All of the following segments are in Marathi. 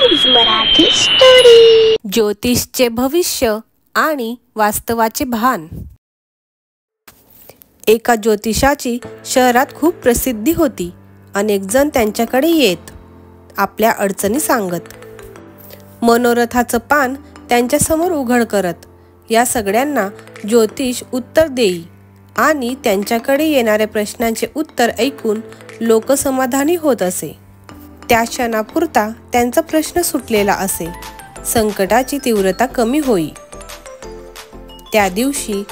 मराठी स्टोरी। ज्योतिषचे भविष्य आणि वास्तवाचे भान। एका ज्योतिषाची शहरात खूप प्रसिद्धी होती। अनेक जण त्यांच्याकडे येत आपल्या अडचणी सांगत, मनोरथाचं पान त्यांच्या समोर उघड करत या सगळ्यांना ज्योतिष उत्तर देई आणि त्यांच्याकडे येणाऱ्या प्रश्नांचे उत्तर ऐकून लोक समाधानी होत असे। त्या क्षणापुरता त्यांचा प्रश्न सुटलेला असे, संकटाची तीव्रता कमी होई। त्या दिवशी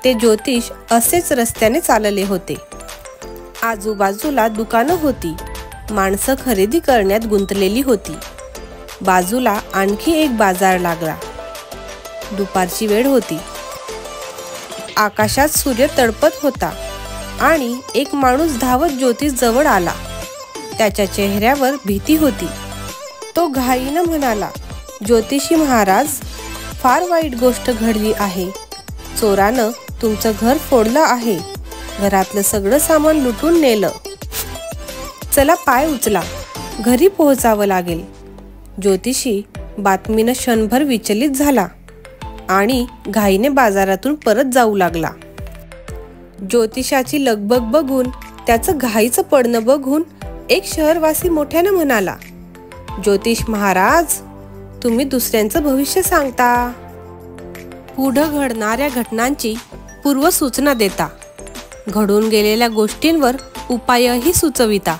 ते ज्योतिष असेच रस्त्याने चालले होते। आजूबाजूला दुकानं होती, माणसं खरेदी करण्यात गुंतलेली होती। बाजूला आणखी एक बाजार लागला। दुपारची वेळ होती। आकाशात सूर्य तळपत होता आणि एक माणूस धावत ज्योतिष जवळ आला। त्याच्या चेहऱ्यावर भीती होती। तो घाईनं म्हणाला, ज्योतिषी महाराज, फार वाईट गोष्ट घडली आहे। चोरानं तुमचं घर फोडलं आहे, घरातलं सगळं सामान लुटून नेलं। चला पाय उचला, घरी पोहोचावं लागेल। ज्योतिषी बातमीनं क्षणभर विचलित झाला आणि घाईने बाजारातून परत जाऊ लागला। ज्योतिषाची लगबग बघून, त्याचं घाईचं पडणं बघून एक शहरवासी मोठ्यानं म्हणाला, ज्योतिष महाराज, तुम्ही दुसऱ्यांचं भविष्य सांगता, पुढं घडणाऱ्या घटनांची पूर्वसूचना देता, घडून गेलेल्या गोष्टींवर उपायही सुचविता,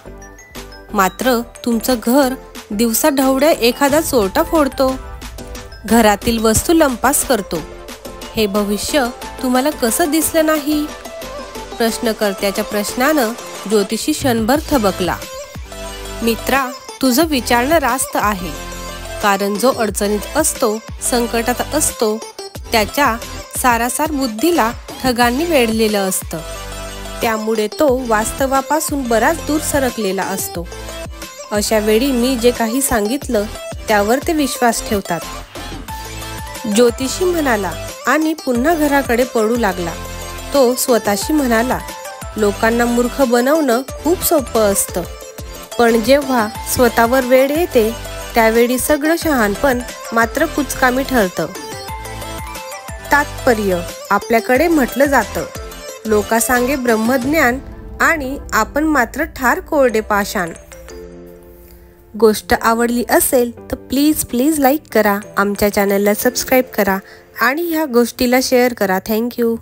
मात्र तुमचं घर दिवसा ढवळ्या एखादा चोरटा फोडतो, घरातील वस्तू लंपास करतो। हे भविष्य तुम्हाला कसं दिसलं नाही? प्रश्नकर्त्याच्या प्रश्नानं ज्योतिषी क्षणभर थबकला। मित्रा, तुझं विचारणं रास्त आहे, कारण जो अडचणीत असतो, संकटात असतो, त्याच्या सारासार बुद्धीला ठगांनी वेढलेलं असतं। त्यामुळे तो वास्तवापासून बराच दूर सरकलेला असतो। अशा वेळी मी जे काही सांगितलं त्यावर ते विश्वास ठेवतात, ज्योतिषी म्हणाला आणि पुन्हा घराकडे पळू लागला। तो स्वतःशी म्हणाला, लोकांना मूर्ख बनवणं खूप सोपं असतं, पण जेव्हा स्वतःवर वेळ येते त्यावेळी सगळं शहाणपण मात्र कुचकामी ठरतं। तात्पर्य, आपल्याकडे म्हटलं जातं, लोकांसांगे ब्रह्मज्ञान आणि आपण मात्र ठार कोरडे पाषाण। गोष्ट आवडली असेल तर प्लीज लाईक करा, आमच्या चॅनलला सबस्क्राईब करा आणि ह्या गोष्टीला शेअर करा। थँक्यू।